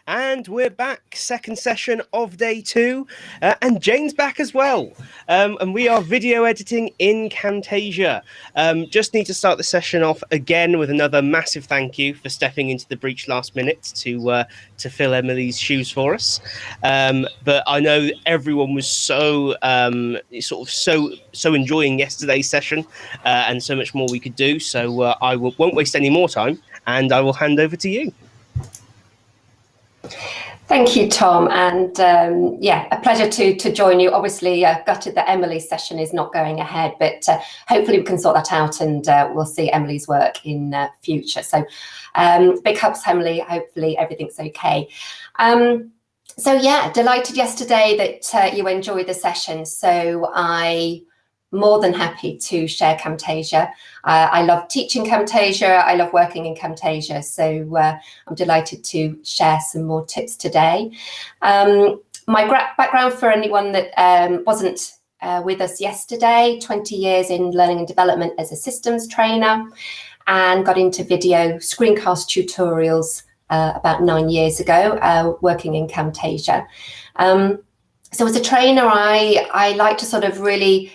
And we're back, second session of day 2, and Jayne's back as well. And we are video editing in Camtasia. Just need to start the session off again with another massive thank you for stepping into the breach last minute to fill Emily's shoes for us. But I know everyone was so enjoying yesterday's session, and so much more we could do. So I won't waste any more time, and I will hand over to you. Thank you, Tom, and a pleasure to join you. Obviously, gutted that Emily's session is not going ahead, but hopefully we can sort that out, and we'll see Emily's work in future. So big hugs, Emily. Hopefully everything's okay. Delighted yesterday that you enjoyed the session. So more than happy to share Camtasia. I love teaching Camtasia. I love working in Camtasia. So I'm delighted to share some more tips today. My background, for anyone that wasn't with us yesterday, 20 years in learning and development as a systems trainer, and got into video screencast tutorials about 9 years ago, working in Camtasia. So as a trainer, I like to sort of really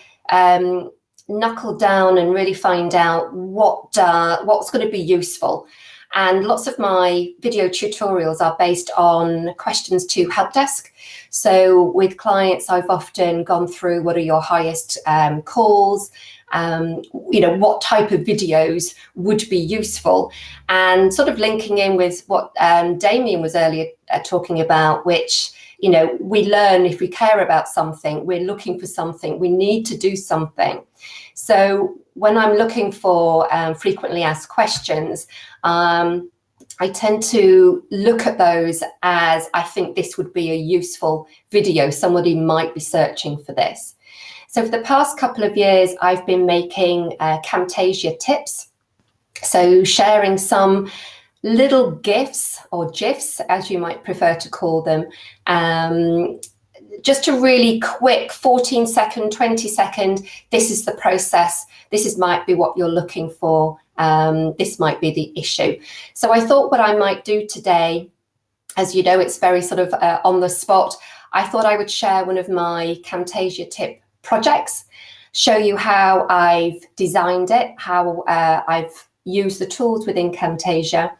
knuckle down and really find out what's going to be useful. And lots of my video tutorials are based on questions to help desk. So with clients, I've often gone through what are your highest calls, what type of videos would be useful, and sort of linking in with what Damien was earlier talking about, which we learn if we care about something, we're looking for something, we need to do something. So when I'm looking for frequently asked questions, I tend to look at those as I think this would be a useful video. Somebody might be searching for this. So for the past couple of years, I've been making Camtasia tips. So sharing some little GIFs or GIFs, as you might prefer to call them, just a really quick 14-second, 20-second, this is the process, might be what you're looking for, this might be the issue. So I thought what I might do today, as you know, it's very sort of on the spot, I thought I would share one of my Camtasia tip projects, show you how I've designed it, how I've use the tools within Camtasia,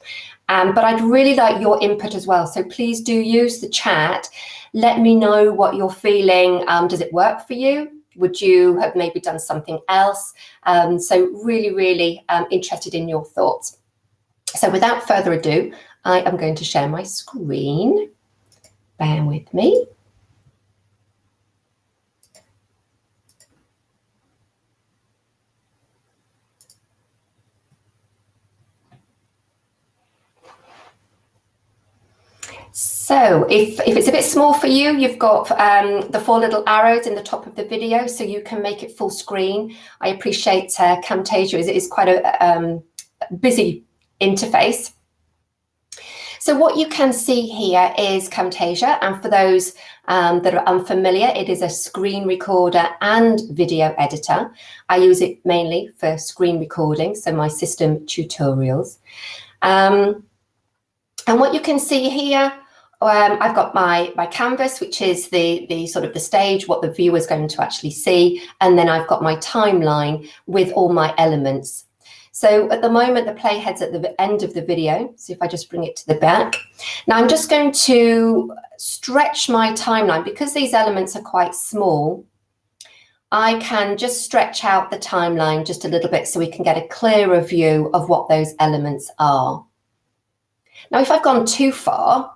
but I'd really like your input as well. So please do use the chat. Let me know what you're feeling. Does it work for you? Would you have maybe done something else? So really interested in your thoughts. So without further ado, I am going to share my screen. Bear with me. So if it's a bit small for you, you've got the 4 little arrows in the top of the video, so you can make it full screen. I appreciate Camtasia is quite a busy interface. So what you can see here is Camtasia, and for those that are unfamiliar, it is a screen recorder and video editor. I use it mainly for screen recording, so my system tutorials. And what you can see here, I've got my canvas, which is the sort of the stage, what the viewer is going to actually see. And then I've got my timeline with all my elements. So at the moment, the playhead's at the end of the video. So if I just bring it to the back. Now I'm just going to stretch my timeline because these elements are quite small. I can just stretch out the timeline just a little bit so we can get a clearer view of what those elements are. Now, if I've gone too far,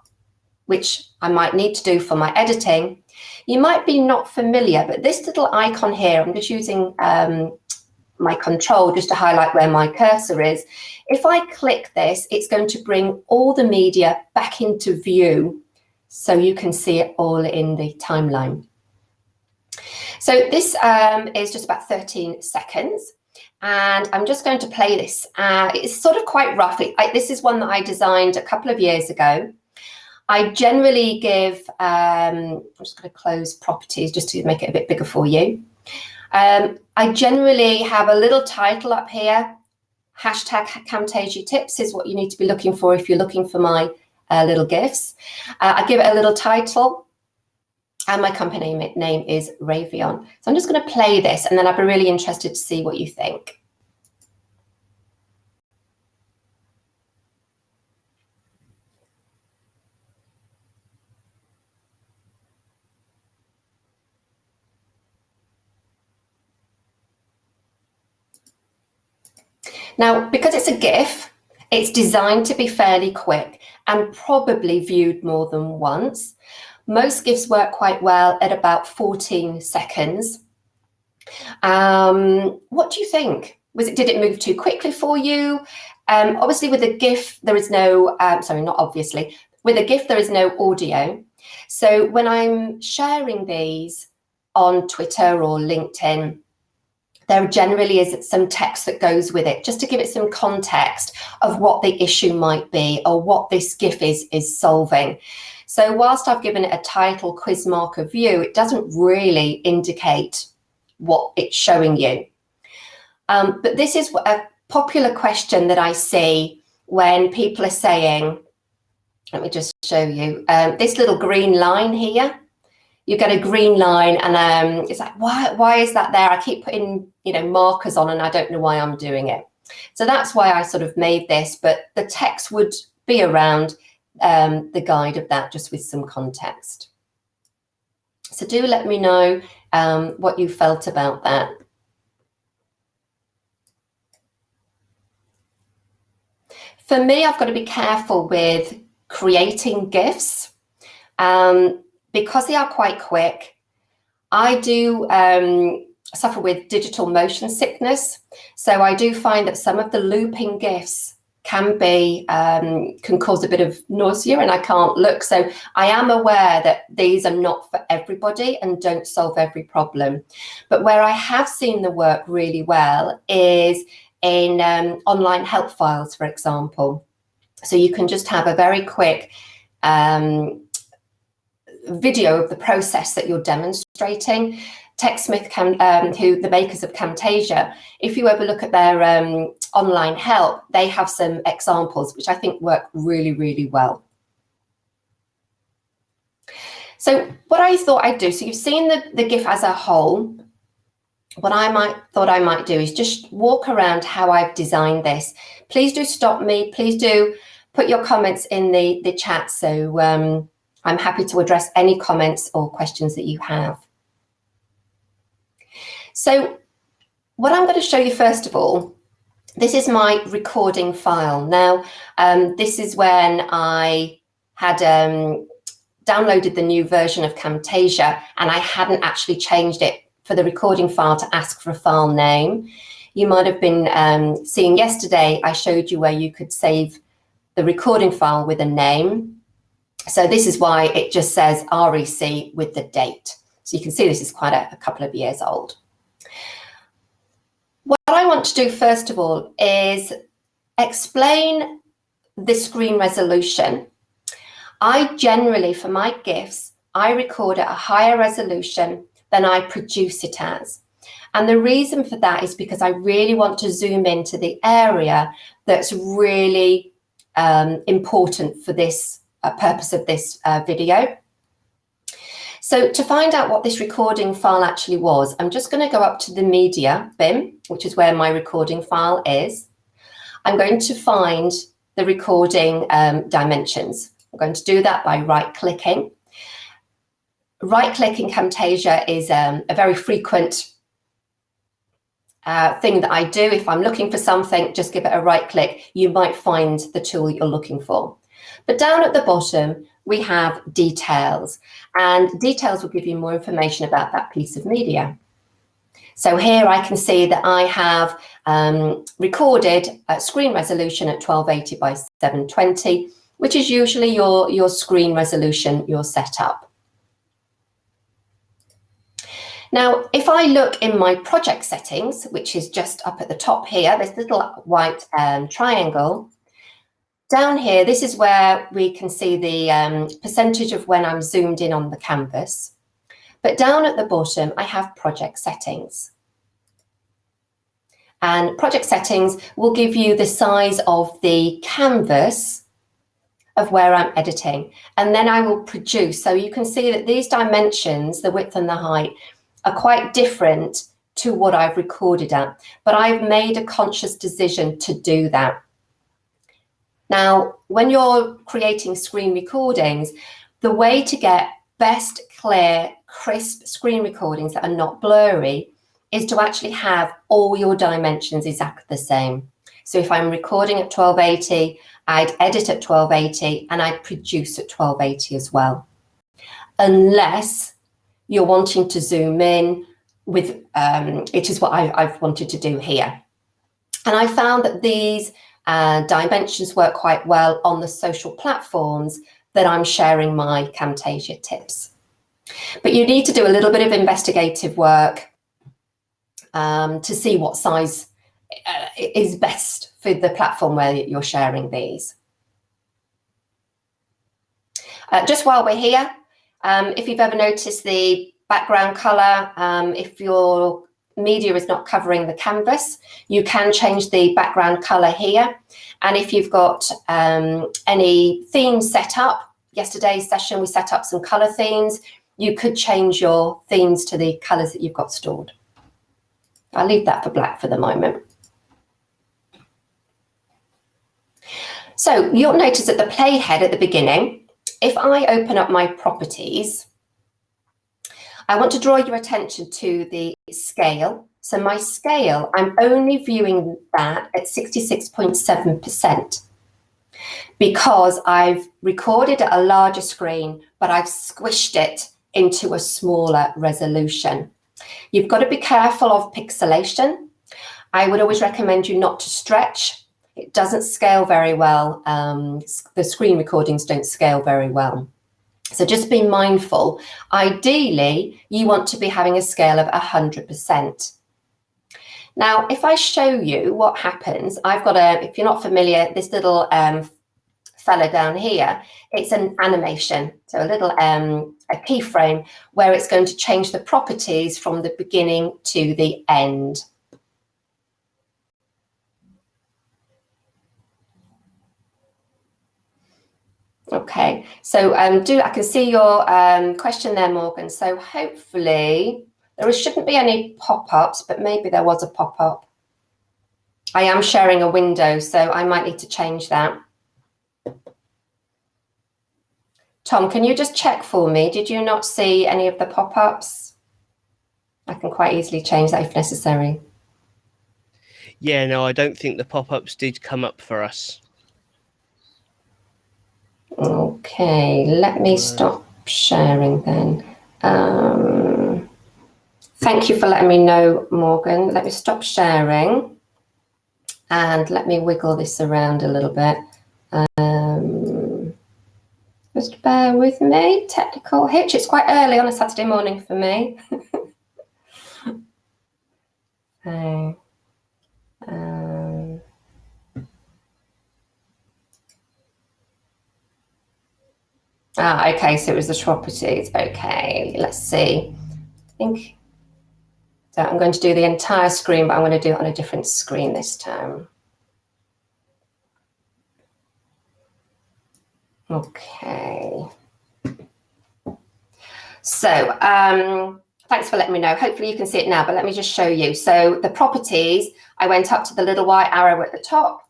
which I might need to do for my editing, you might be not familiar, but this little icon here, I'm just using my control just to highlight where my cursor is. If I click this, it's going to bring all the media back into view so you can see it all in the timeline. So this is just about 13 seconds. And I'm just going to play this. It's sort of quite rough. This is one that I designed a couple of years ago. I generally give, I'm just going to close properties just to make it a bit bigger for you. I generally have a little title up here. Hashtag Camtasia tips is what you need to be looking for if you're looking for my little GIFs. I give it a little title, and my company name is Ravion. So I'm just going to play this, and then I'd be really interested to see what you think. Now, because it's a GIF, it's designed to be fairly quick and probably viewed more than once. Most GIFs work quite well at about 14 seconds. What do you think? Did it move too quickly for you? Obviously, with a GIF, there is no, sorry, not obviously. With a GIF, there is no audio. So when I'm sharing these on Twitter or LinkedIn, there generally is some text that goes with it, just to give it some context of what the issue might be or what this GIF is solving. So whilst I've given it a title, quiz marker, view, it doesn't really indicate what it's showing you. But this is a popular question that I see when people are saying, let me just show you, this little green line here. You get a green line, and it's like, why is that there? I keep putting, markers on, and I don't know why I'm doing it. So that's why I sort of made this, but the text would be around the guide of that, just with some context. So do let me know what you felt about that. For me, I've got to be careful with creating GIFs. Because they are quite quick, I do suffer with digital motion sickness. So I do find that some of the looping GIFs can cause a bit of nausea, and I can't look. So I am aware that these are not for everybody and don't solve every problem. But where I have seen the work really well is in online help files, for example. So you can just have a very quick video of the process that you're demonstrating. TechSmith, who the makers of Camtasia, if you ever look at their online help, they have some examples which I think work really, really well. So what I thought I'd do, so you've seen the GIF as a whole. What I thought I might do is just walk around how I've designed this. Please do stop me. Please do put your comments in the chat, so I'm happy to address any comments or questions that you have. So what I'm going to show you first of all, this is my recording file. Now, this is when I had downloaded the new version of Camtasia, and I hadn't actually changed it for the recording file to ask for a file name. You might have been seeing yesterday, I showed you where you could save the recording file with a name. So this is why it just says REC with the date. So you can see this is quite a couple of years old. What I want to do first of all is explain the screen resolution. I generally, for my GIFs, I record at a higher resolution than I produce it as. And the reason for that is because I really want to zoom into the area that's really important for this purpose of this video. So to find out what this recording file actually was, I'm just going to go up to the media bin, which is where my recording file is. I'm going to find the recording dimensions. I'm going to do that by right-clicking. Right-clicking Camtasia is a very frequent thing that I do. If I'm looking for something, just give it a right click. You might find the tool you're looking for. But down at the bottom, we have details, and details will give you more information about that piece of media. So here I can see that I have recorded at screen resolution at 1280 by 720, which is usually your screen resolution, your setup. Now, if I look in my project settings, which is just up at the top here, this little white triangle, down here, this is where we can see the percentage of when I'm zoomed in on the canvas. But down at the bottom, I have project settings. And project settings will give you the size of the canvas of where I'm editing, and then I will produce. So you can see that these dimensions, the width and the height, are quite different to what I've recorded at, but I've made a conscious decision to do that. Now, when you're creating screen recordings, the way to get best, clear, crisp screen recordings that are not blurry is to actually have all your dimensions exactly the same. So if I'm recording at 1280, I'd edit at 1280 and I'd produce at 1280 as well. Unless you're wanting to zoom in with, it is what I've wanted to do here. And I found that these dimensions work quite well on the social platforms that I'm sharing my Camtasia tips. But you need to do a little bit of investigative work to see what size is best for the platform where you're sharing these. Just while we're here, if you've ever noticed the background color, if your media is not covering the canvas, you can change the background color here. And if you've got any themes set up, yesterday's session we set up some color themes, you could change your themes to the colors that you've got stored. I'll leave that for black for the moment. So you'll notice that the playhead at the beginning, if I open up my properties, I want to draw your attention to the scale. So my scale, I'm only viewing that at 66.7% because I've recorded at a larger screen, but I've squished it into a smaller resolution. You've got to be careful of pixelation. I would always recommend you not to stretch. It doesn't scale very well. The screen recordings don't scale very well. So just be mindful. Ideally, you want to be having a scale of 100%. Now, if I show you what happens, I've got if you're not familiar, this little fella down here, it's an animation. So a little a keyframe where it's going to change the properties from the beginning to the end. Okay, so I can see your question there, Morgan. So hopefully there shouldn't be any pop-ups, but maybe there was a pop-up. I am sharing a window, so I might need to change that. Tom, can you just check for me? Did you not see any of the pop-ups? I can quite easily change that if necessary. Yeah, no, I don't think the pop-ups did come up for us. Okay, let me stop sharing then. Thank you for letting me know, Morgan. Let me stop sharing and let me wiggle this around a little bit. Just bear with me. Technical hitch. It's quite early on a Saturday morning for me. Okay. Okay, so it was the properties. Okay, let's see. I think so. I'm going to do the entire screen, but I'm going to do it on a different screen this time. Okay. So thanks for letting me know. Hopefully you can see it now, but let me just show you. So the properties, I went up to the little white arrow at the top.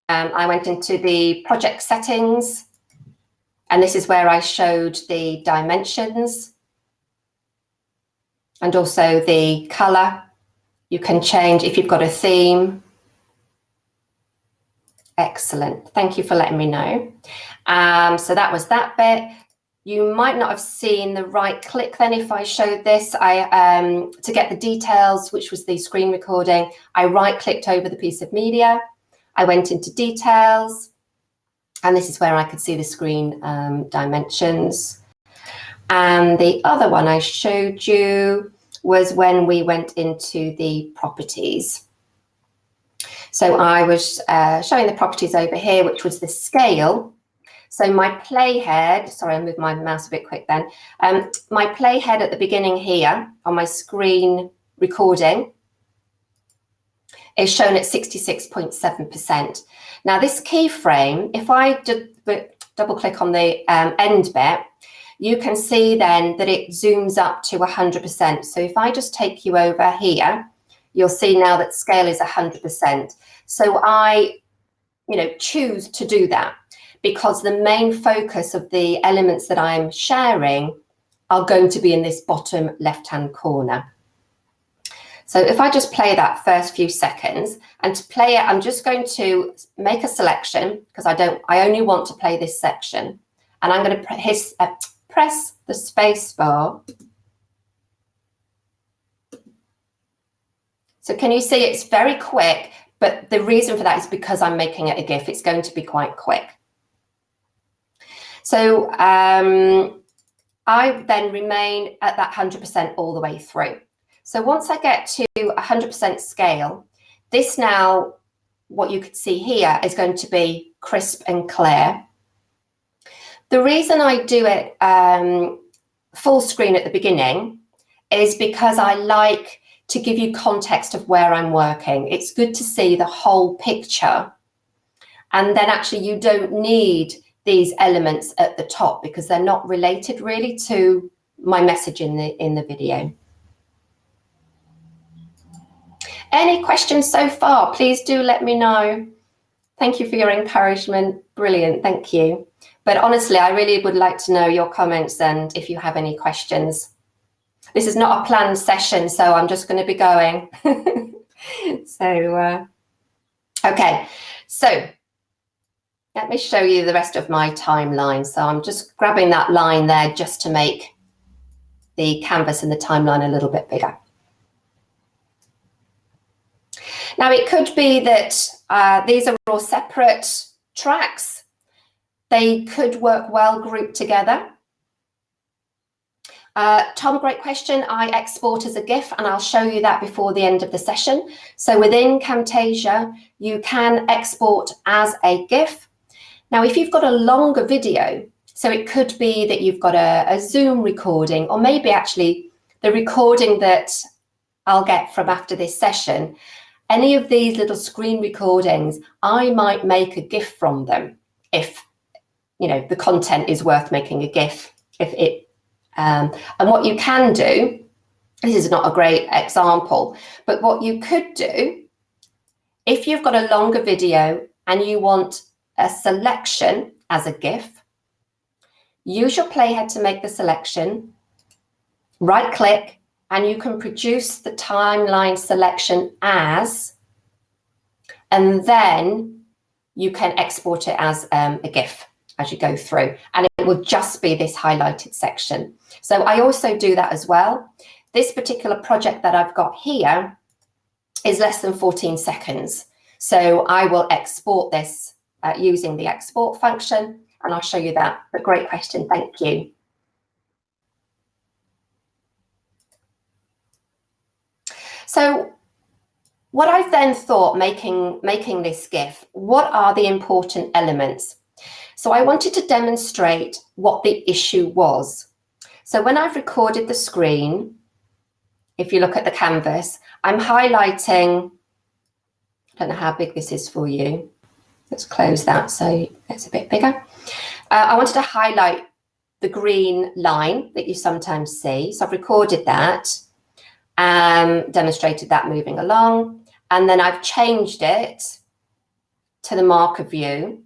I went into the project settings, and this is where I showed the dimensions and also the color. You can change if you've got a theme. Excellent. Thank you for letting me know. So that was that bit. You might not have seen the right click then if I showed this. To get the details, which was the screen recording, I right-clicked over the piece of media. I went into details, and this is where I could see the screen dimensions. And the other one I showed you was when we went into the properties. So I was showing the properties over here, which was the scale. So my playhead, sorry, I moved my mouse a bit quick then. My playhead at the beginning here on my screen recording is shown at 66.7%. Now this keyframe, if I double click on the end bit, you can see then that it zooms up to 100%. So if I just take you over here, you'll see now that scale is 100%. So I, choose to do that because the main focus of the elements that I'm sharing are going to be in this bottom left-hand corner. So if I just play that first few seconds, and to play it, I'm just going to make a selection because I only want to play this section, and I'm going to press the space bar. So can you see it's very quick, but the reason for that is because I'm making it a GIF. It's going to be quite quick. So I then remain at that 100% all the way through. So once I get to 100% scale, this now, what you could see here is going to be crisp and clear. The reason I do it full screen at the beginning is because I like to give you context of where I'm working. It's good to see the whole picture. And then actually you don't need these elements at the top because they're not related really to my message in the video. Any questions so far? Please do let me know. Thank you for your encouragement. Brilliant, thank you. But honestly, I really would like to know your comments and if you have any questions. This is not a planned session, so I'm just going to be going. Okay, so let me show you the rest of my timeline. So I'm just grabbing that line there just to make the canvas and the timeline a little bit bigger. Now, it could be that these are all separate tracks. They could work well grouped together. Tom, great question. I export as a GIF, and I'll show you that before the end of the session. So within Camtasia, you can export as a GIF. Now, if you've got a longer video, so it could be that you've got a Zoom recording, or maybe actually the recording that I'll get from after this session, any of these little screen recordings, I might make a GIF from them if, the content is worth making a GIF. And what you can do, this is not a great example, but what you could do, if you've got a longer video and you want a selection as a GIF, use your playhead to make the selection, right click, and you can produce the timeline selection as, and then you can export it as a GIF as you go through, and it will just be this highlighted section. So I also do that as well. This particular project that I've got here is less than 14 seconds. So I will export this using the export function, and I'll show you that. But great question, thank you. So what I've then thought, making this GIF, what are the important elements? So I wanted to demonstrate what the issue was. So when I've recorded the screen, if you look at the canvas, I'm highlighting, I don't know how big this is for you. Let's close that so it's a bit bigger. I wanted to highlight the green line that you sometimes see. So I've recorded that, demonstrated that moving along, and then I've changed it to the marker view,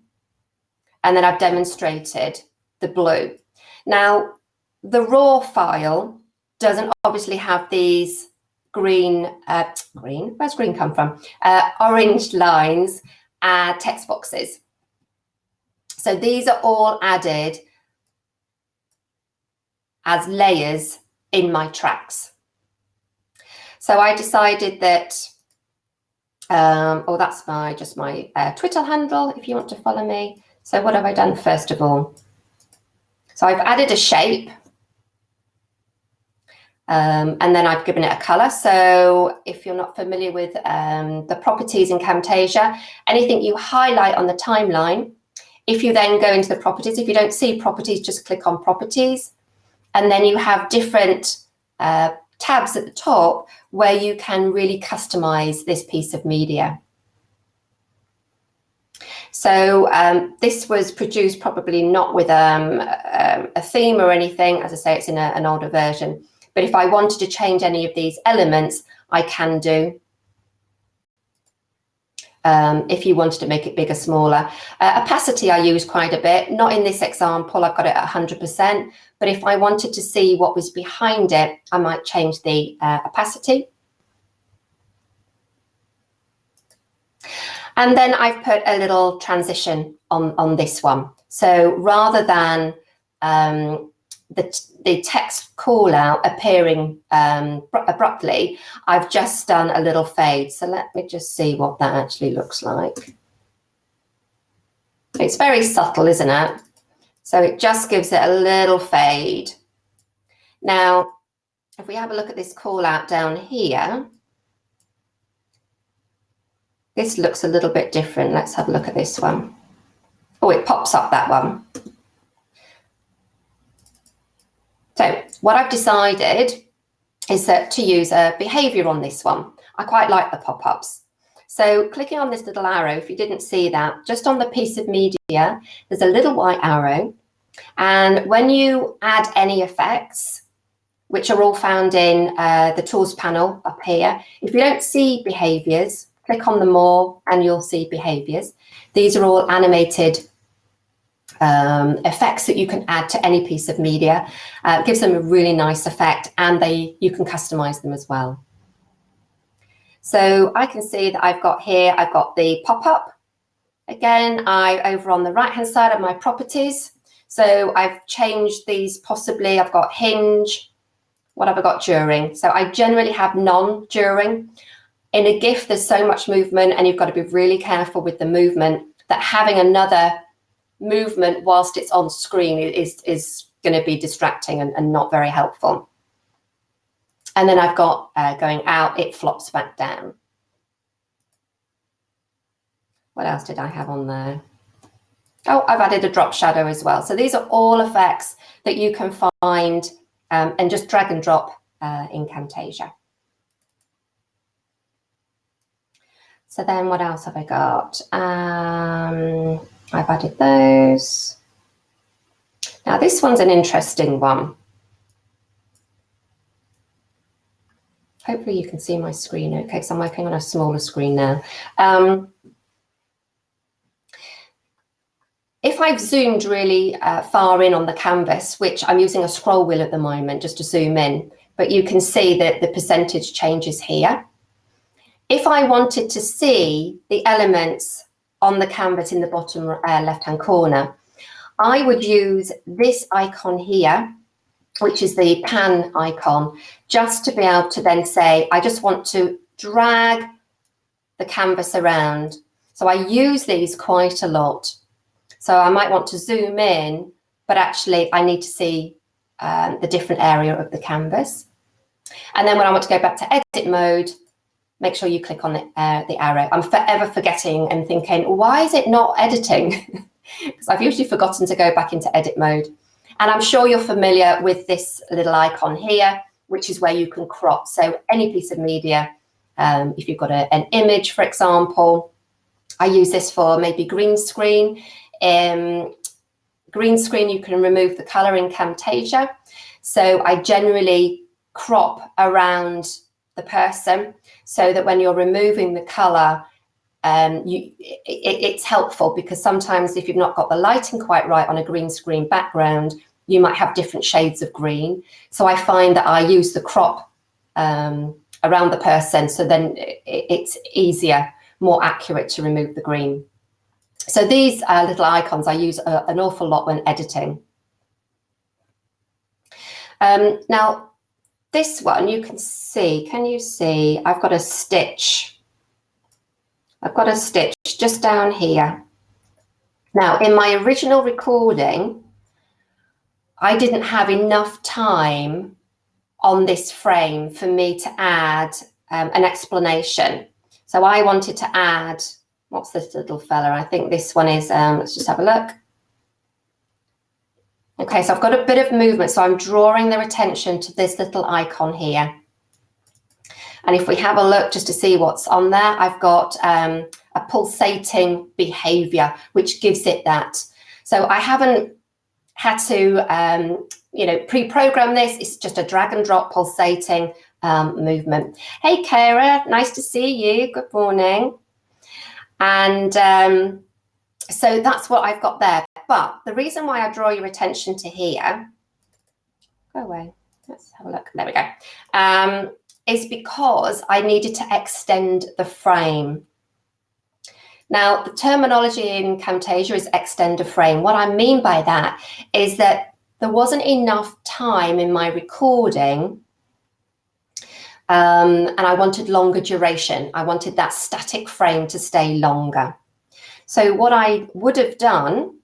and then I've demonstrated the blue. Now, the raw file doesn't obviously have these where's green come from? Orange lines, text boxes. So these are all added as layers in my tracks. So I decided that, that's just my Twitter handle if you want to follow me. So what have I done first of all? So I've added a shape, and then I've given it a color. So if you're not familiar with the properties in Camtasia, anything you highlight on the timeline, if you then go into the properties, if you don't see properties, just click on properties, and then you have different tabs at the top where you can really customize this piece of media. So this was produced probably not with a theme or anything. As I say, it's in an older version. But if I wanted to change any of these elements, I can do. If you wanted to make it bigger, smaller. Opacity I use quite a bit, not in this example, I've got it at 100%, but if I wanted to see what was behind it, I might change the opacity. And then I've put a little transition on this one. So rather than the text call out appearing abruptly, I've just done a little fade. So let me just see what that actually looks like. It's very subtle, isn't it? So it just gives it a little fade. Now, if we have a look at this call out down here, this looks a little bit different. Let's have a look at this one. Oh, it pops up, that one. So what I've decided is that to use a behavior on this one. I quite like the pop-ups. So clicking on this little arrow, if you didn't see that, just on the piece of media, there's a little white arrow. And when you add any effects, which are all found in the tools panel up here, if you don't see behaviors, click on the more and you'll see behaviors. These are all animated effects that you can add to any piece of media. It gives them a really nice effect, and you can customize them as well. So I can see that I've got the pop-up. Again, over on the right hand side of my properties. So I've changed these possibly. I've got hinge. What have I got during? So I generally have none during. In a GIF, there's so much movement, and you've got to be really careful with the movement, that having another movement whilst it's on screen is going to be distracting and not very helpful. And then I've got going out, it flops back down. What else did I have on there? Oh, I've added a drop shadow as well. So these are all effects that you can find and just drag and drop in Camtasia. So then what else have I got? I've added those. Now this one's an interesting one. Hopefully you can see my screen okay, because I'm working on a smaller screen now. If I've zoomed really far in on the canvas, which I'm using a scroll wheel at the moment just to zoom in, but you can see that the percentage changes here. If I wanted to see the elements on the canvas in the bottom left-hand corner, I would use this icon here, which is the pan icon, just to be able to then say, I just want to drag the canvas around. So I use these quite a lot. So I might want to zoom in, but actually I need to see the different area of the canvas. And then when I want to go back to edit mode, make sure you click on the arrow. I'm forever forgetting and thinking, why is it not editing? Because I've usually forgotten to go back into edit mode. And I'm sure you're familiar with this little icon here, which is where you can crop. So any piece of media, if you've got an image, for example, I use this for maybe green screen. Green screen, you can remove the color in Camtasia. So I generally crop around the person so that when you're removing the color, it's helpful, because sometimes if you've not got the lighting quite right on a green screen background, you might have different shades of green. So I find that I use the crop around the person, so then it's easier, more accurate to remove the green. So these little icons I use an awful lot when editing. Now, this one you can see, can you see? I've got a stitch. I've got a stitch just down here. Now, in my original recording, I didn't have enough time on this frame for me to add an explanation. So I wanted to add, what's this little fella? I think this one is, let's just have a look. Okay, so I've got a bit of movement, so I'm drawing their attention to this little icon here. And if we have a look just to see what's on there, I've got a pulsating behavior, which gives it that. So I haven't had to, you know, pre-program this. It's just a drag and drop pulsating movement. Hey, Kara, nice to see you. Good morning. And so that's what I've got there. But the reason why I draw your attention to here, go away. Let's have a look. There we go. Is because I needed to extend the frame. Now, the terminology in Camtasia is extend a frame. What I mean by that is that there wasn't enough time in my recording, and I wanted longer duration. I wanted that static frame to stay longer. So what I would have done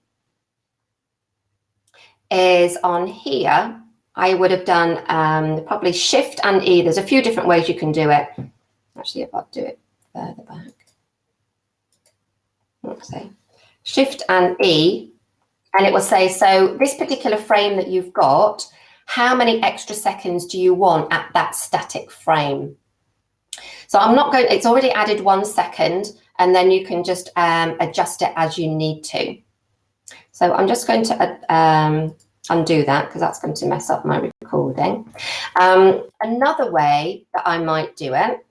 is on here, I would have done probably Shift and E. There's a few different ways you can do it. Actually, if I do it further back. Let's say Shift and E, and it will say, so this particular frame that you've got, how many extra seconds do you want at that static frame? So I'm not going, it's already added 1 second, and then you can just adjust it as you need to. So I'm just going to undo that because that's going to mess up my recording. Another way that I might do it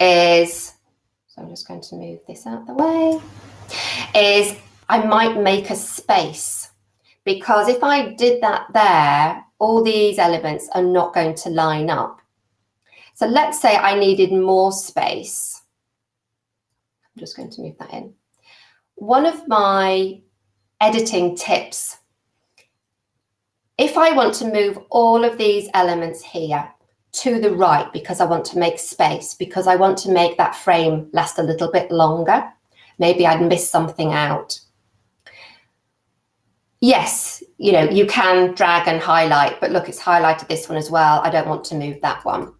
is, so I'm just going to move this out of the way, is I might make a space, because if I did that there, all these elements are not going to line up. So let's say I needed more space. I'm just going to move that in. One of my editing tips, if I want to move all of these elements here to the right because I want to make space, because I want to make that frame last a little bit longer, maybe I'd miss something out. Yes, you know, you can drag and highlight, but look, it's highlighted this one as well. I don't want to move that one.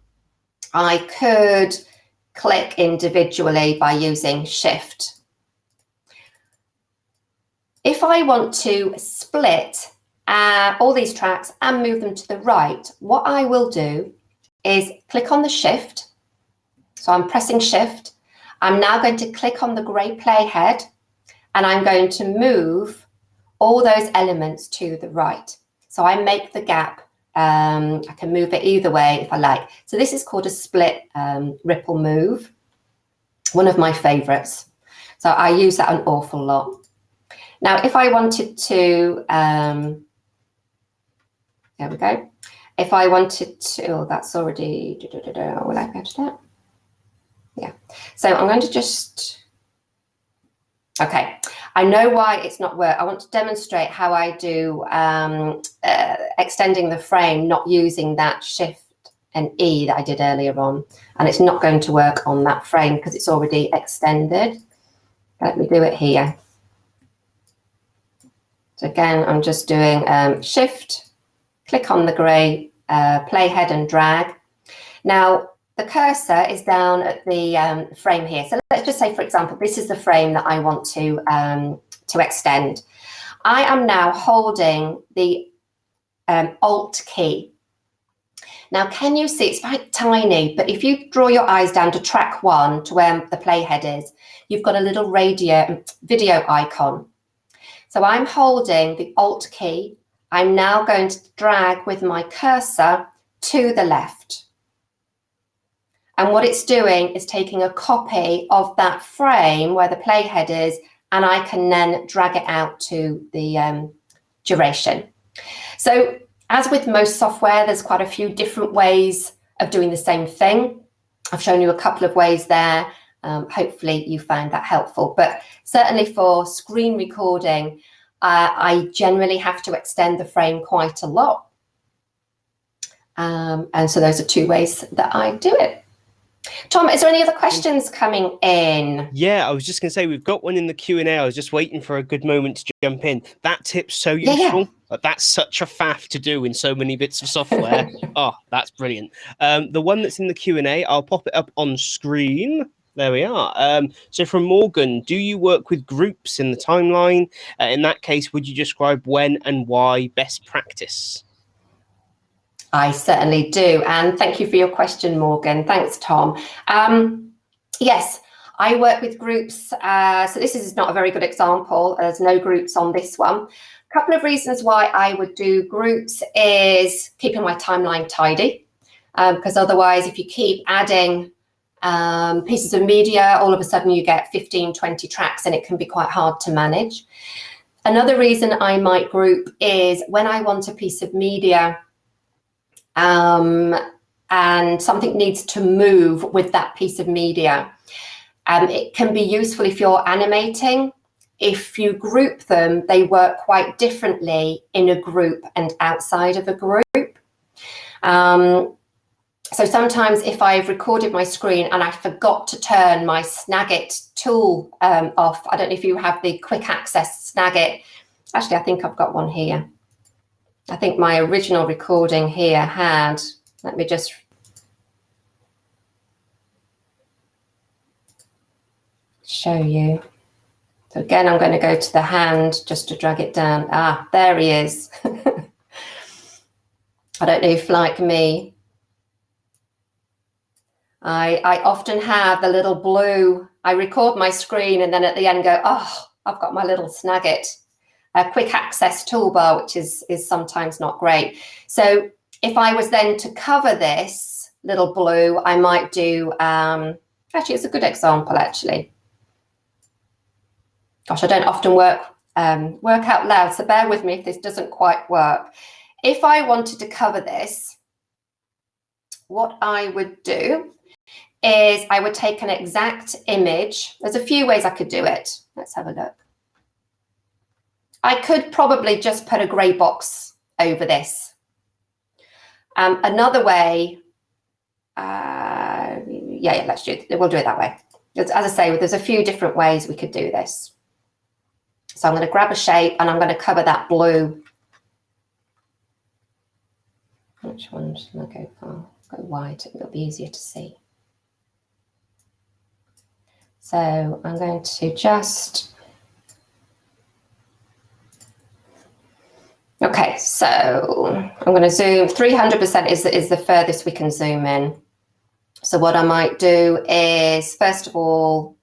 I could click individually by using Shift. If I want to split all these tracks and move them to the right, what I will do is click on the Shift. So I'm pressing Shift. I'm now going to click on the grey playhead, and I'm going to move all those elements to the right. So I make the gap. I can move it either way if I like. So this is called a split ripple move, one of my favorites. So I use that an awful lot. Now, if I wanted to, there we go. If I wanted to, oh, that's already, will I go to that? Yeah. So I'm going to just, okay. I know why it's not work. I want to demonstrate how I do extending the frame, not using that Shift and E that I did earlier on. And it's not going to work on that frame because it's already extended. Let me do it here. So again, I'm just doing Shift, click on the grey playhead and drag. Now, the cursor is down at the frame here. So let's just say, for example, this is the frame that I want to extend. I am now holding the Alt key. Now, can you see, it's quite tiny, but if you draw your eyes down to track 1 to where the playhead is, you've got a little video icon. So I'm holding the Alt key. I'm now going to drag with my cursor to the left. And what it's doing is taking a copy of that frame where the playhead is, and I can then drag it out to the duration. So as with most software, there's quite a few different ways of doing the same thing. I've shown you a couple of ways there. Hopefully you found that helpful. But certainly for screen recording, I generally have to extend the frame quite a lot. And so those are 2 ways that I do it. Tom, is there any other questions coming in? Yeah, I was just going to say, we've got one in the Q&A. I was just waiting for a good moment to jump in. That tip's so useful. Yeah. That's such a faff to do in so many bits of software. Oh, that's brilliant. The one that's in the Q&A, I'll pop it up on screen. There we are. So from Morgan, do you work with groups in the timeline? In that case, would you describe when and why best practice? I certainly do. And thank you for your question, Morgan. Thanks, Tom. Yes, I work with groups. So this is not a very good example. There's no groups on this one. A couple of reasons why I would do groups is keeping my timeline tidy. Because otherwise, if you keep adding pieces of media, all of a sudden you get 15, 20 tracks and it can be quite hard to manage. Another reason I might group is when I want a piece of media and something needs to move with that piece of media. It can be useful if you're animating. If you group them, they work quite differently in a group and outside of a group. So sometimes if I've recorded my screen and I forgot to turn my Snagit tool off, I don't know if you have the quick access Snagit. Actually, I think I've got one here. I think my original recording here had, let me just show you. So again, I'm going to go to the hand just to drag it down. Ah, there he is. I don't know if, like me, I often have the little blue, I record my screen and then at the end go, oh, I've got my little Snagit quick access toolbar, which is sometimes not great. So if I was then to cover this little blue, I might do, actually, it's a good example, actually. Gosh, I don't often work out loud, so bear with me if this doesn't quite work. If I wanted to cover this, what I would do is I would take an exact image. There's a few ways I could do it. Let's have a look. I could probably just put a grey box over this. Another way, yeah, let's do it. We'll do it that way. As I say, there's a few different ways we could do this. So I'm going to grab a shape and I'm going to cover that blue. Which one should I go for? Go white, it'll be easier to see. So I'm going to just, okay, so I'm going to zoom, 300% is the furthest we can zoom in. So what I might do is, first of all,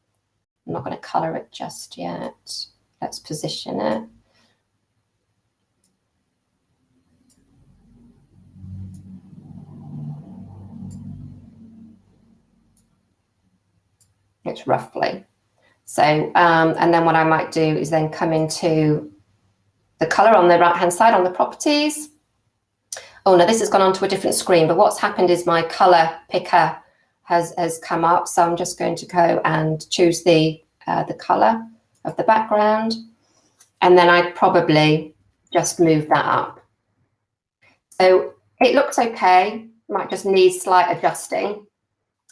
I'm not going to colour it just yet. Let's position it. It's roughly. So, and then what I might do is then come into the color on the right hand side on the properties. Oh no, this has gone onto a different screen, but what's happened is my color picker has come up. So I'm just going to go and choose the color of the background. And then I'd probably just move that up. So it looks okay, might just need slight adjusting.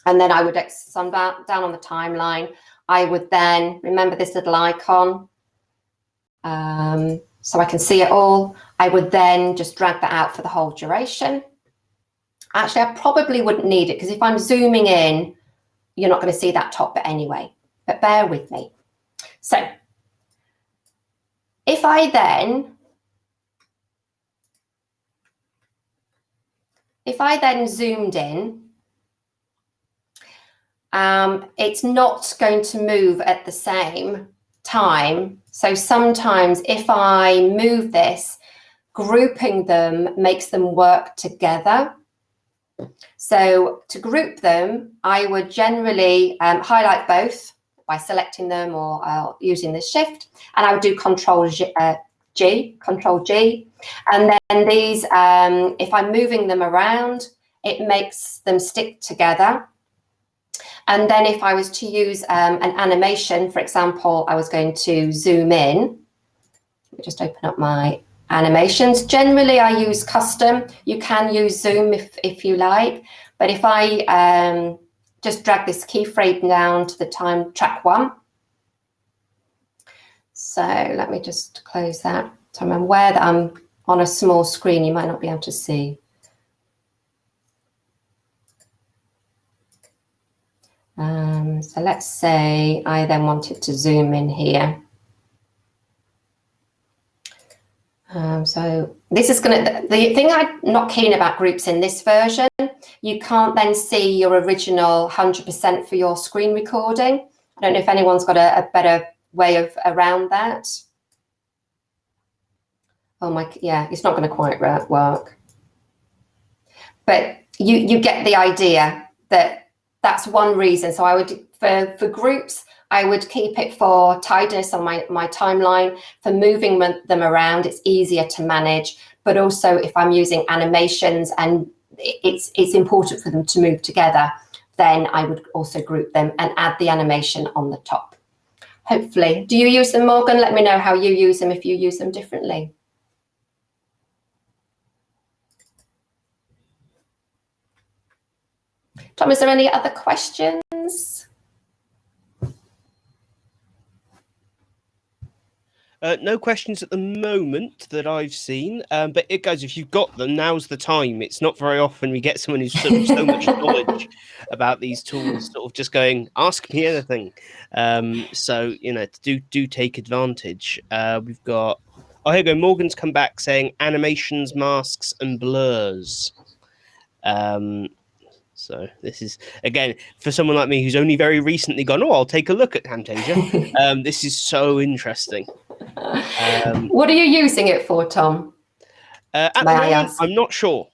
And then I would, so down on the timeline, I would then remember this little icon so I can see it all. I would then just drag that out for the whole duration. Actually, I probably wouldn't need it because if I'm zooming in, you're not going to see that top bit anyway, but bear with me. So if I then zoomed in, it's not going to move at the same time. So sometimes if I move this, grouping them makes them work together. So to group them, I would generally highlight both by selecting them or using the shift, and I would do Control G, and then these, if I'm moving them around, it makes them stick together. And then if I was to use an animation, for example, I was going to zoom in. Let me just open up my animations. Generally, I use custom. You can use zoom if you like. But if I just drag this keyframe down to the time track 1. So let me just close that. So I'm aware that I'm on a small screen. You might not be able to see. So let's say I then wanted to zoom in here. So this is the thing I'm not keen about groups in this version, you can't then see your original 100% for your screen recording. I don't know if anyone's got a better way of around that. Oh my, yeah, it's not going to quite work. But you get the idea that that's one reason. So I would, for groups, I would keep it for tidiness on my timeline. For moving them around, it's easier to manage. But also if I'm using animations and it's important for them to move together, then I would also group them and add the animation on the top. Hopefully. Do you use them, Morgan? Let me know how you use them, if you use them differently. Tom, is there any other questions? No questions at the moment that I've seen, but guys, if you've got them, now's the time. It's not very often we get someone who's so much knowledge about these tools, sort of just going, ask me anything. So, you know, do take advantage. We've got, oh, here we go. Morgan's come back saying animations, masks, and blurs. So this is, again, for someone like me who's only very recently gone, oh, I'll take a look at Camtasia. This is so interesting. What are you using it for, Tom? At the moment, I'm not sure.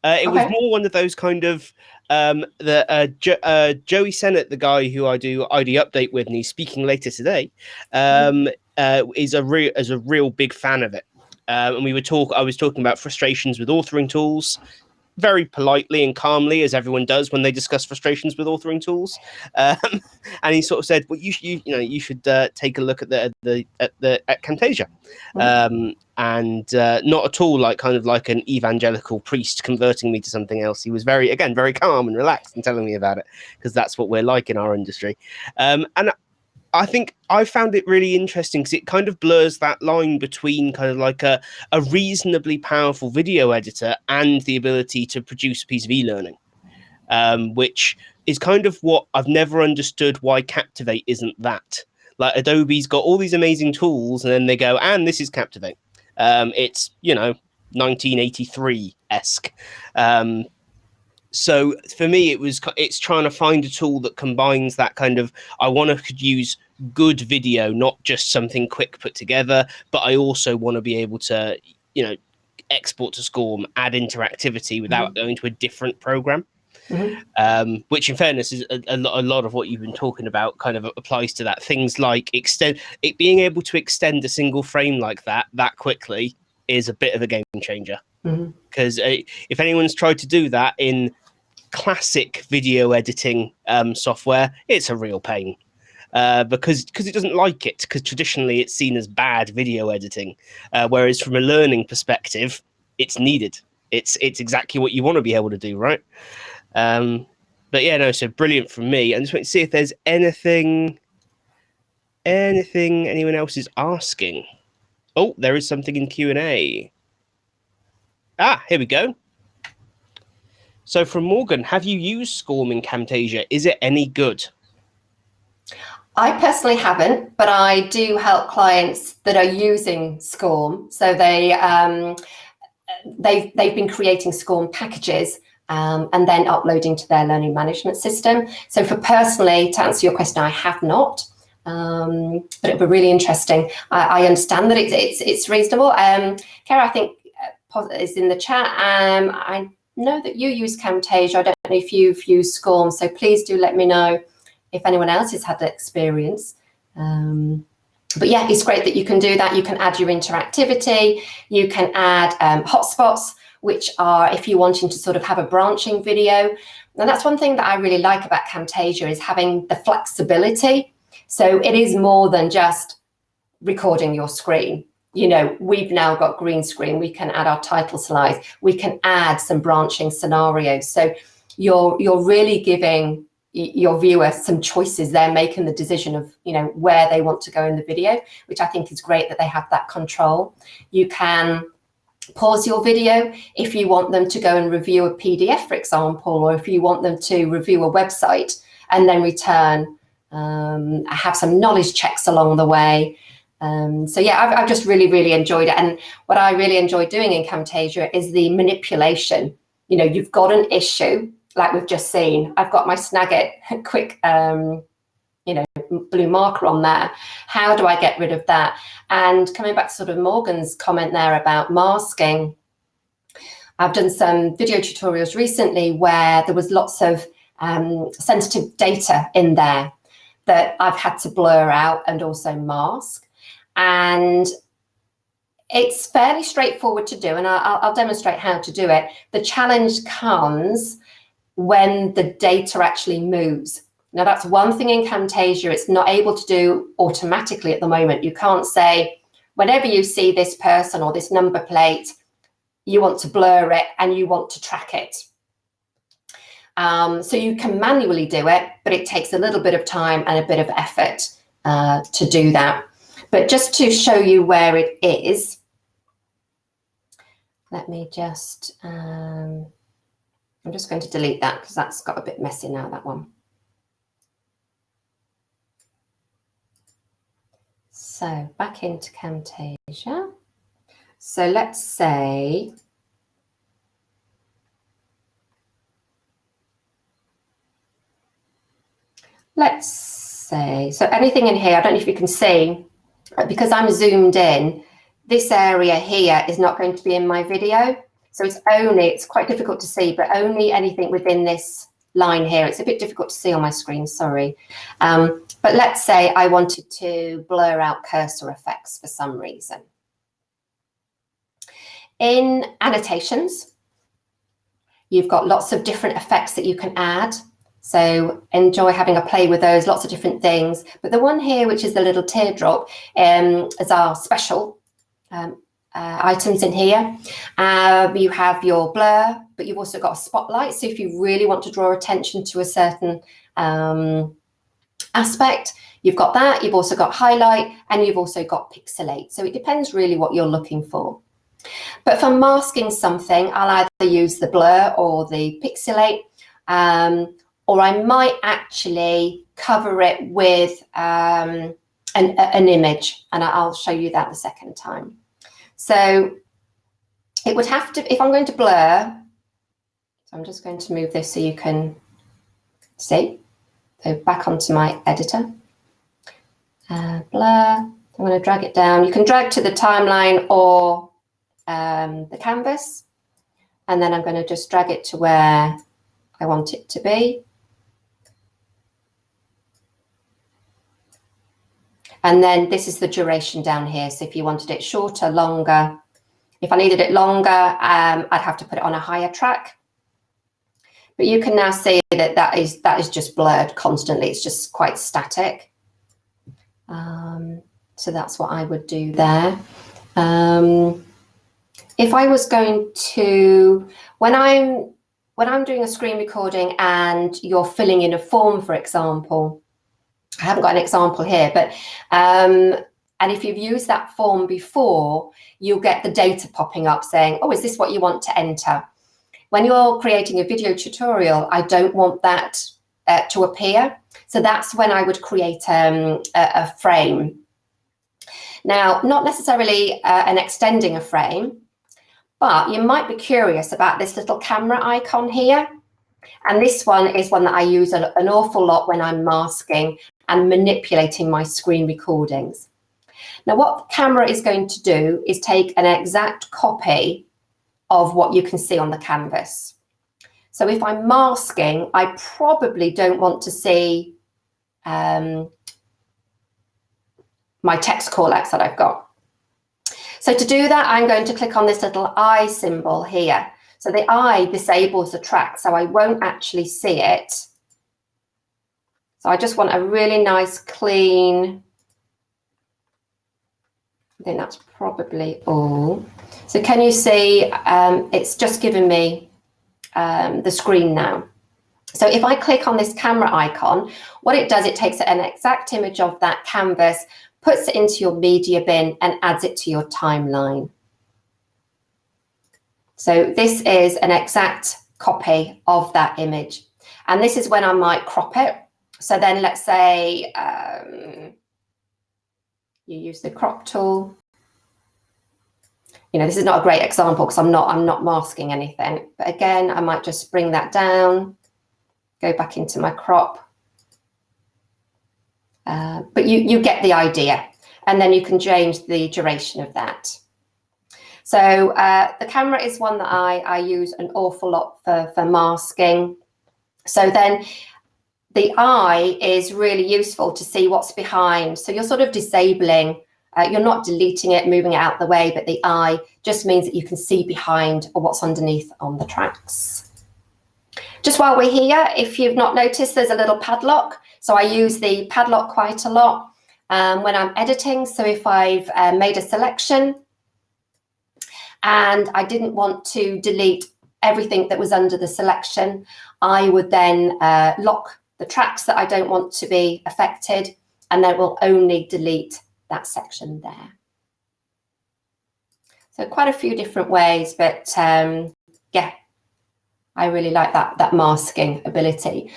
It was more one of those kind of Joey Sennett, the guy who I do ID Update with, and he's speaking later today, is a real big fan of it. And I was talking about frustrations with authoring tools, very politely and calmly, as everyone does when they discuss frustrations with authoring tools. And he sort of said, "Well, you should take a look at at Camtasia," and not at all like kind of like an evangelical priest converting me to something else. He was very calm and relaxed and telling me about it, because that's what we're like in our industry. And I think I found it really interesting because it kind of blurs that line between kind of like a reasonably powerful video editor and the ability to produce a piece of e-learning, which is kind of what I've never understood why Captivate isn't that. Like Adobe's got all these amazing tools and then they go, and this is Captivate. It's, 1983-esque. So for me, it's trying to find a tool that combines that kind of, I want to use good video, not just something quick put together, but I also want to be able to, export to Scorm, add interactivity without going to a different program. Which in fairness is a lot of what you've been talking about kind of applies to that. Things like being able to extend a single frame like that quickly is a bit of a game changer. Because if anyone's tried to do that in classic video editing software, it's a real pain, because it doesn't like it, because traditionally it's seen as bad video editing, whereas from a learning perspective, it's needed. It's exactly what you want to be able to do, right? But yeah, no, so brilliant from me. I just want to see if there's anything anyone else is asking. Oh, there is something in Q&A. Here we go. So from Morgan, have you used Scorm in Camtasia? Is it any good? I personally haven't, but I do help clients that are using Scorm. So they've been creating Scorm packages and then uploading to their learning management system. So for personally, to answer your question, I have not. But it'd be really interesting. I understand that it's reasonable. Kara, I think is in the chat. I know that you use Camtasia. I don't know if you've used Scorm, so please do let me know if anyone else has had that experience. But yeah, it's great that you can do that. You can add your interactivity. You can add hotspots, which are if you're wanting to sort of have a branching video. And that's one thing that I really like about Camtasia, is having the flexibility. So it is more than just recording your screen. We've now got green screen. We can add our title slides. We can add some branching scenarios. So you're really giving your viewer some choices. They're making the decision of, where they want to go in the video, which I think is great that they have that control. You can pause your video if you want them to go and review a PDF, for example, or if you want them to review a website and then return, have some knowledge checks along the way. So yeah, I've just really enjoyed it. And what I really enjoy doing in Camtasia is the manipulation. You know, you've got an issue, like we've just seen. I've got my Snagit quick, you know, blue marker on there. How do I get rid of that? And coming back to sort of Morgan's comment there about masking, I've done some video tutorials recently where there was lots of sensitive data in there that I've had to blur out and also mask. And it's fairly straightforward to do, and I'll demonstrate how to do it. The challenge comes when the data actually moves. Now, that's one thing in Camtasia it's not able to do automatically at the moment. You can't say, whenever you see this person or this number plate, you want to blur it and you want to track it. So you can manually do it, but it takes a little bit of time and a bit of effort to do that. But just to show you where it is, let me just, I'm just going to delete that because that's got a bit messy now, that one. So back into Camtasia. So let's say, so anything in here, I don't know if you can see, because I'm zoomed in, this area here is not going to be in my video. So it's quite difficult to see, but only anything within this line here. It's a bit difficult to see on my screen, sorry. But let's say I wanted to blur out cursor effects for some reason. In annotations, you've got lots of different effects that you can add. So enjoy having a play with those, lots of different things. But the one here, which is the little teardrop, is our special items in here. You have your blur, but you've also got a spotlight. So if you really want to draw attention to a certain aspect, you've got that. You've also got highlight, and you've also got pixelate. So it depends really what you're looking for. But for masking something, I'll either use the blur or the pixelate, or I might actually cover it with an image, and I'll show you that the second time. So it would have to, if I'm going to blur, so I'm just going to move this so you can see. So back onto my editor. Blur, I'm going to drag it down. You can drag to the timeline or the canvas, and then I'm going to just drag it to where I want it to be. And then this is the duration down here. So if you wanted it shorter, longer, if I needed it longer, I'd have to put it on a higher track. But you can now see that that is just blurred constantly. It's just quite static. So that's what I would do there. If I was going to, when I'm doing a screen recording and you're filling in a form, for example, I haven't got an example here, but and if you've used that form before, you'll get the data popping up saying, oh, is this what you want to enter? When you're creating a video tutorial, I don't want that to appear. So that's when I would create a frame. Now, not necessarily an extending a frame, but you might be curious about this little camera icon here. And this one is one that I use an awful lot when I'm masking and manipulating my screen recordings. Now, what the camera is going to do is take an exact copy of what you can see on the canvas. So if I'm masking, I probably don't want to see my text callouts that I've got. So to do that, I'm going to click on this little eye symbol here. So the eye disables the track, so I won't actually see it. So I just want a really nice, clean, I think that's probably all. So can you see, it's just given me the screen now. So if I click on this camera icon, what it does, it takes an exact image of that canvas, puts it into your media bin and adds it to your timeline. So this is an exact copy of that image. And this is when I might crop it. So then let's say, you use the crop tool. You know, this is not a great example because I'm not masking anything, but again, I might just bring that down, go back into my crop. But you get the idea, and then you can change the duration of that. So the camera is one that I use an awful lot for masking. So then the eye is really useful to see what's behind. So you're sort of disabling, you're not deleting it, moving it out the way, but the eye just means that you can see behind or what's underneath on the tracks. Just while we're here, if you've not noticed, there's a little padlock. So I use the padlock quite a lot when I'm editing. So if I've made a selection and I didn't want to delete everything that was under the selection, I would then lock the tracks that I don't want to be affected, and then will only delete that section there. So quite a few different ways, but yeah, I really like that masking ability.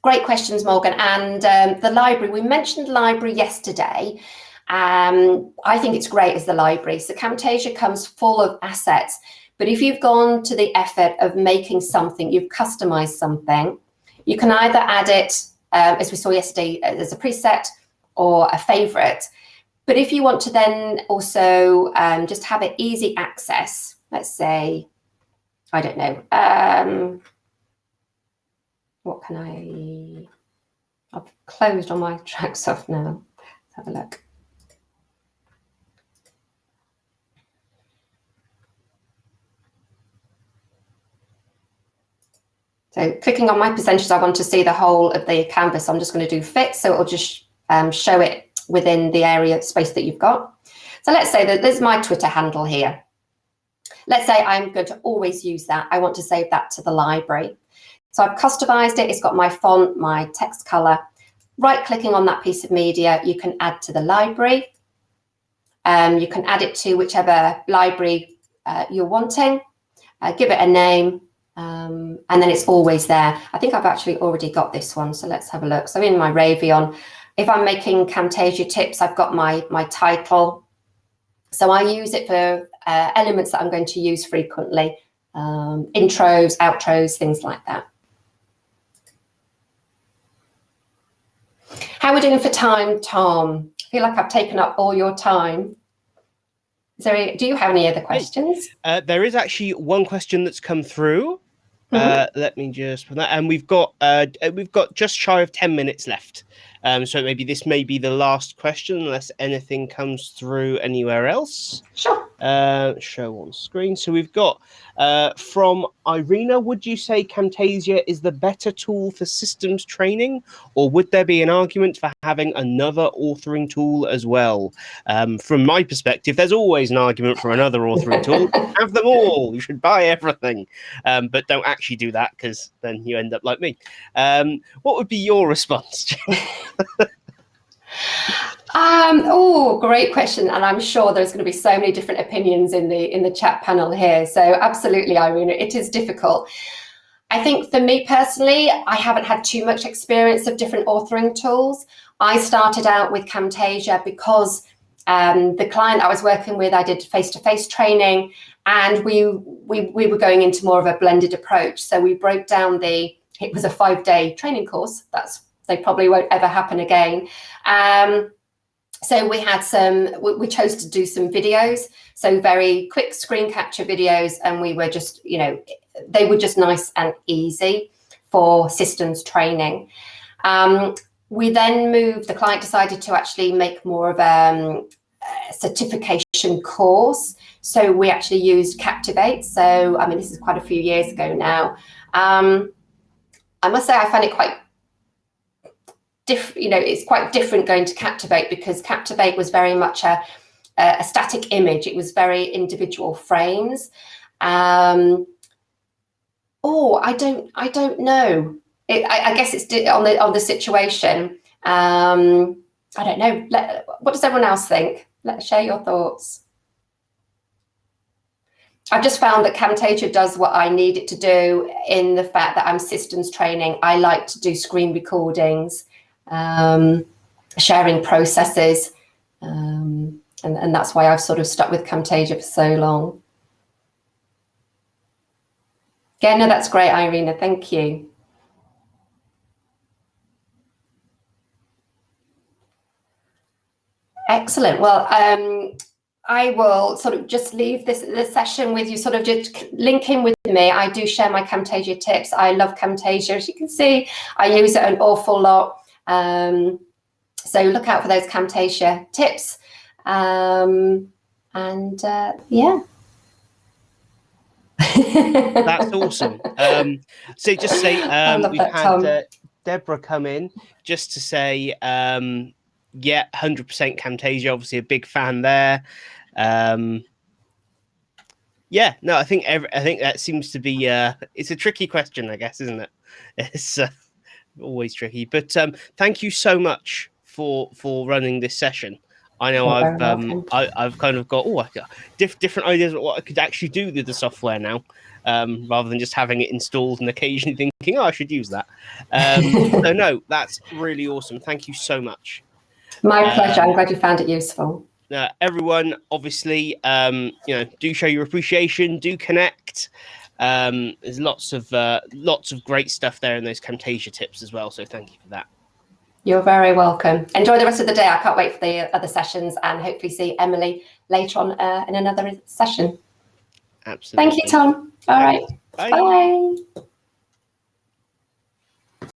Great questions, Morgan. And the library, we mentioned library yesterday. I think it's great as the library. So Camtasia comes full of assets, but if you've gone to the effort of making something, you've customized something, you can either add it, as we saw yesterday, as a preset or a favorite. But if you want to then also just have it easy access, let's say, I don't know, what can I've closed all my tracks off now. Let's have a look. So clicking on my percentages, I want to see the whole of the canvas. I'm just going to do fit, so it'll just show it within the area space that you've got. So let's say that there's my Twitter handle here. Let's say I'm going to always use that. I want to save that to the library. So I've customized it. It's got my font, my text color. Right-clicking on that piece of media, you can add to the library. You can add it to whichever library you're wanting. Give it a name. And then it's always there. I think I've actually already got this one, so let's have a look. So in my Ravion, if I'm making Camtasia tips, I've got my title. So I use it for elements that I'm going to use frequently, intros, outros, things like that. How are we doing for time, Tom? I feel like I've taken up all your time. Do you have any other questions? There is actually one question that's come through. Let me just put that, and we've got just shy of 10 minutes left. So maybe this may be the last question, unless anything comes through anywhere else. Sure. Show on screen. So we've got from Irina, would you say Camtasia is the better tool for systems training, or would there be an argument for having another authoring tool as well? From my perspective, there's always an argument for another authoring tool. Have them all. You should buy everything. But don't actually do that, because then you end up like me. What would be your response? Oh, great question. And I'm sure there's going to be so many different opinions in the chat panel here. So absolutely, Irina, it is difficult. I think for me personally, I haven't had too much experience of different authoring tools. I started out with Camtasia because the client I was working with, I did face-to-face training, and we were going into more of a blended approach. So we broke down it was a 5-day training course. They probably won't ever happen again. So we chose to do some videos, so very quick screen capture videos, and we were just, they were just nice and easy for systems training. We then the client decided to actually make more of a certification course. So we actually used Captivate. So, I mean, this is quite a few years ago now. I must say I find it quite different, it's quite different going to Captivate, because Captivate was very much a static image. It was very individual frames. I don't know. I guess it's on the situation. I don't know. What does everyone else think? Let's share your thoughts. I've just found that Camtasia does what I need it to do, in the fact that I'm systems training. I like to do screen recordings. sharing processes. And that's why I've sort of stuck with Camtasia for so long. Yeah, no, that's great, Irina. Thank you. Excellent. Well, I will sort of just leave this session with you, sort of just link in with me. I do share my Camtasia tips. I love Camtasia. As you can see, I use it an awful lot. So look out for those Camtasia tips. Yeah. That's awesome. So just say we've had Deborah come in just to say, yeah, 100% Camtasia. Obviously, a big fan there. Yeah, no, I think that seems to be it's a tricky question, I guess, isn't it? It's always tricky. But thank you so much for running this session. I know I've kind of got different ideas of what I could actually do with the software now, rather than just having it installed and occasionally thinking, oh, I should use that. So no, that's really awesome. Thank you so much. My pleasure. I'm glad you found it useful. Everyone, obviously, do show your appreciation, do connect. There's lots of great stuff there in those Camtasia tips as well. So thank you for that. You're very welcome. Enjoy the rest of the day. I can't wait for the other sessions and hopefully see Emily later on in another session. Absolutely. Thank you, Tom. All right. Bye.